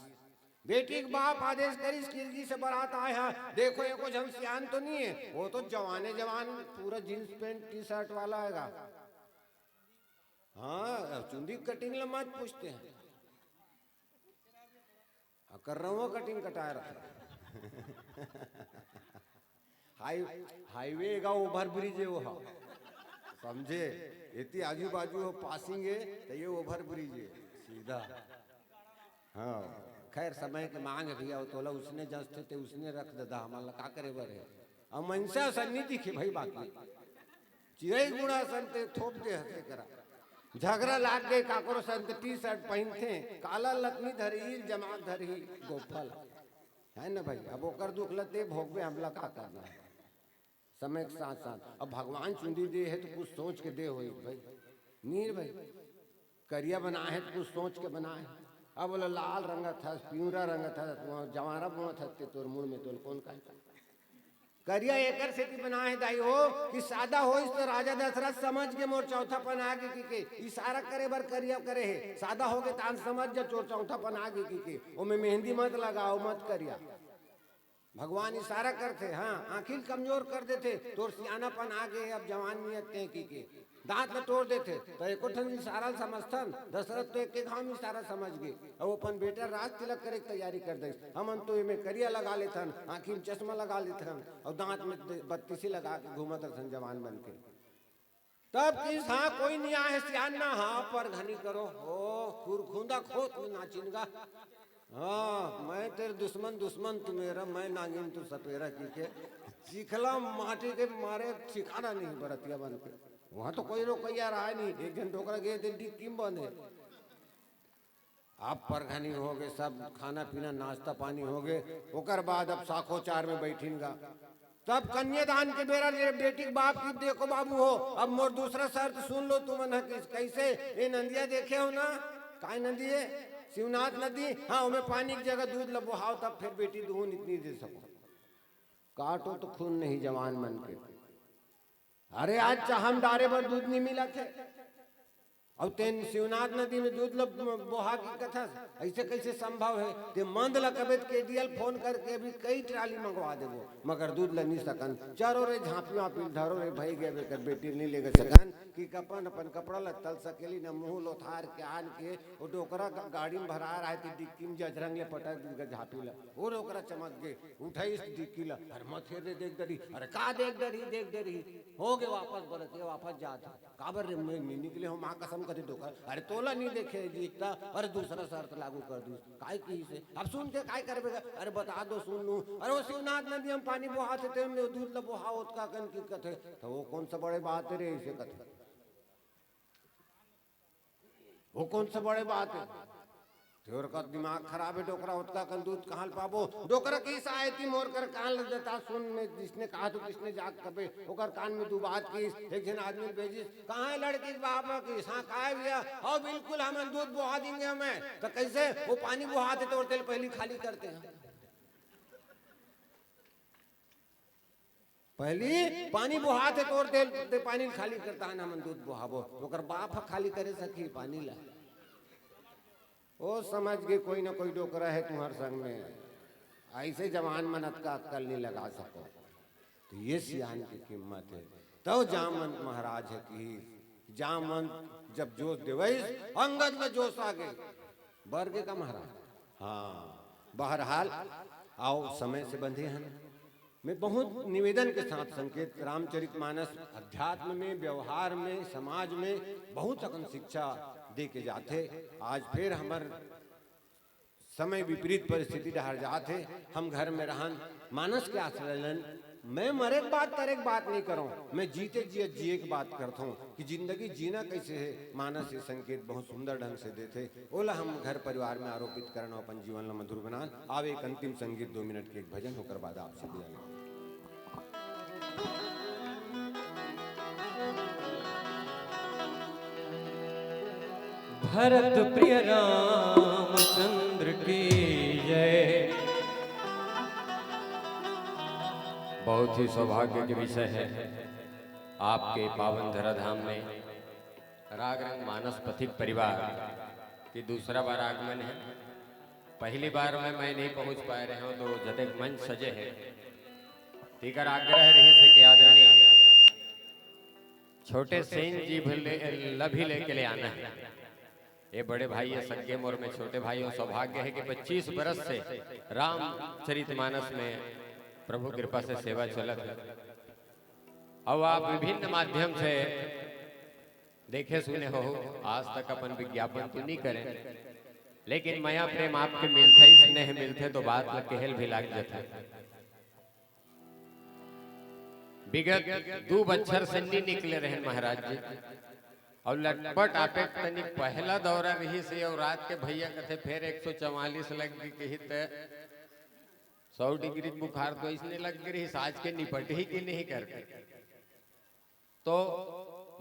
बेटी के बाप आदेश करिस किरगी से बारात आए हैं, देखो ये कुछ हम सियान तो नहीं है, वो तो जवान पूरा जींस पैंट टी शर्ट वाला आएगा। हाँ चुंदी कटिंग ला मत पूछते हैं, कर रहा हूँ कटिंग कटा रहा हाईवे का ओवर ब्रिज है वो समझे, इतनी आजू बाजू हो पासिंग है तो ये ओवर ब्रिज है सीधा। हाँ खैर समय के मांग है भैया, तोला उसने जस्ट थे उसने रख ददा हमारा का करे बरे। अब मनसा सन्नी दिखे भाई बाकी चिड़ई गुड़ा संते थोप दे हंसे करा झगड़ा लाग गए काकरो संत टी शर्ट पहनते काला लकनी धरी जमा धरी गोफल है ना भाई। अब ओकर दुख लते भोगवे हमला का करना है समय के साथ साथ। अब भगवान चुंदी दे है तो कुछ सोच के दे हो भाई, नीर भाई करिया बना है तो कुछ सोच के बना है। अब बोला लाल रंग था पिंगरा रंग था जवारा बुआ था तोर मुड़ में तोल कौन का करिया एकर से की बना है दाई हो कि सादा हो इस तो राजा दशरथ समझ के मोर चौथा पन आगे की इशारा करे बर करिया करे है, सादा हो गए तान समझ जा चोर चौथा पन आगे की ओ में मेहंदी मत लगाओ मत करिया। भगवान इशारा करते हाँ आखिर कमजोर कर देते तोर सियानापन आ गए अब जवान नियत के दांत न तोड़ देते तो एको ठन इशारा समझथन। दशरथ तो एक घाव में इशारा समझ गए और वो अपन बेटा राज तिलक करे की तैयारी कर दे। हम तो में करिया लगा लेथन, आँखी में चश्मा लगा लेथन और दांत में बत्तीसी लगा के घूमत रहन जवान बन के। तब किस हाँ कोई नहीं आए सियान ना हाँ पर घनी करो ओ खुरखुंदा खोत में नाचिनगा। हाँ मैं तेरे दुश्मन तू मेरा, मैं नागिन तू सपेरा की चिखला माटी के मारे ठिकाना नहीं बरतिया बन के। वहां तो कोई रोकैया रहा नहीं, एक जन ठोकरा गए थे डिक्कीम बंद है। आप परघनी हो गए सब खाना पीना नाश्ता पानी हो गए ओकर बाद अब साखो चार में बैठिनगा। तब कन्यादान के बेरा बेटी के बाप की देखो बाबू हो अब मोर दूसरा शर्त सुन लो तुम कैसे ये नदिया देखे हो ना काय नदी है शिवनाथ नदी। हाँ उमें पानी की जगह दूध लबोहाओ तब फिर बेटी दून इतनी दे सको। काटो तो खून नहीं जवान मन के। अरे आज चाहम डारे पर दूध नहीं मिला थे और तेन शिवनाथ नदी में दूध लब बोहा की कथा ऐसे कैसे संभव है? ते मंद लकबेत के दियल फोन करके भी कई ट्राली मंगवा देबो मगर दूध ल नहीं सकन। चारो रे झांपी वापी धरो रे भई गए बेकर बेटी नहीं लेके सकन कि कपन अपन कपड़ा ल तल सकेली न मुंह लोथार के आन के ओ डोकरा गाड़ी में भरा रहा है डिक्की में जजरंग ले पटक दी झापी ल और ओकरा चमक गे उठाई डिक्की ल अरे मत रे देख डरी अरे का देख डरी हो गए वापस बोले के वापस जात काबर रे मैं नहीं निकले हो मां कसम कथी डोकर अरे तोला नहीं देखे जीतता अरे दूसरा शर्त लागू कर दी काय की से अब सुन के काय करबे अरे बता दो सुन लूं अरे वो शिवनाथ नदी हम पानी बहाते थे हमने दूध ल बहावत का कन की कथे तो वो कौन सा बड़े बात है रे ऐसे कथे वो कौन सा बड़े बात है तोर का दिमाग खराब है डोकरा उतका कन दूध कहाँ पाबो डोकरा की सहायती मोर कर कान लग जाता सुन में जिसने कहा तो किसने जाग कबे ओकर कान में दू बात की एक जन आदमी भेजी कहाँ है लड़की बाबा की हाँ कहा भैया और बिल्कुल हम दूध बुहा देंगे हमें तो कैसे वो पानी बुहाते तो तेल पहले खाली करते हैं पहली पानी बुहाते तो तेल पानी खाली करता है ना मन दूध बुहाबो ओकर बाप खाली करे सकी पानी ला ओ समझ के कोई ना कोई डोकरा है तुम्हारे संग में ऐसे जवान मनत का अक्कल नहीं लगा सको तो ये सियान की कीमत है तो जामवंत महाराज है कि जामवंत जब जोश देवैस अंगद में जोश आ गए बरगे का महाराज हाँ बहरहाल आओ समय से बंधे हैं मैं बहुत निवेदन के साथ संकेत रामचरितमानस अध्यात्म में व्यवहार में समाज में बहुत अकन शिक्षा दे के जाते आज फिर हमार समय विपरीत परिस्थिति डहर जाते हम घर में रहन मानस के आश्रयन मैं मरे के बात करे के बात नहीं करूं मैं जीते जिए की बात करता हूं कि जिंदगी जीना कैसे है मानस ये संकेत बहुत सुंदर ढंग से देते ओला हम घर परिवार में आरोपित करना अपन जीवन ला मधुर बना आवे एक अंतिम संगीत 2 मिनट के एक भजन होकर बाद आपसे विदा लें। भरत प्रिय रामचंद्र की जय। बहुत ही सौभाग्य के विषय है आपके पावन धराधाम में राग रंग मानस पथिक परिवार की दूसरा बार आगमन है। पहली बार में मैं नहीं पहुंच पाए रहे हूं तो जदेक मंच सजे है तीकर आग्रह रही से कि आदरणीय छोटे सेन जी भी लेके ले आना है। ये बड़े भाई है सगे मोर में छोटे भाइयों सौभाग्य है कि 25 बरस से रामचरितमानस में प्रभु कृपा से सेवा चलत है। अब आप विभिन्न माध्यम से देखे सुने हो आज तक अपन विज्ञापन तो नहीं करें लेकिन माया प्रेम आपके मिलते ही स्नेह मिलते तो बात ल कहल भी लाग जाता है। विगत 2 बच्चर से नहीं निकले रहे महाराज जी और लगभग आपे तनी पहला दौरा रही से और रात के भैया कथे फिर 144 लग गई कही तो 100 डिग्री बुखार तो इसने लग गई आज के निपट ही की नहीं करते। तो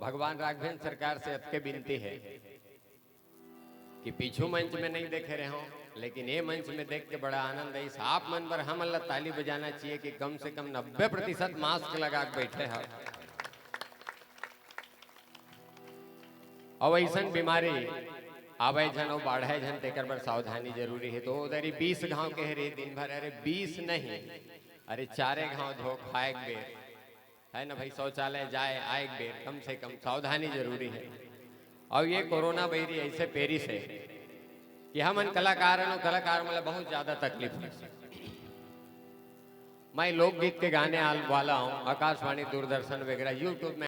भगवान राघवेंद्र सरकार से अतके विनती है कि पीछू मंच में नहीं देखे रहे हो लेकिन ये मंच में देख के बड़ा आनंद है। आप मन पर हम अल्लाह ताली बजाना चाहिए कि कम से कम 90% मास्क लगा के बैठे हैं। और ऐसा बीमारी आवे जन और बाढ़े जन तेकर पर सावधानी जरूरी है। तो उधर 20 गांव के रे दिन भर अरे 20 नहीं अरे 4 गांव धो खाए बेर है ना भाई शौचालय जाए आए बेर कम से कम सावधानी जरूरी है। और ये कोरोना बैरी ऐसे पेरिस है कि हम कलाकार मतलब बहुत ज्यादा तकलीफ है। मैं लोकगीत के गाने वाला हूँ आकाशवाणी दूरदर्शन वगैरह यूट्यूब में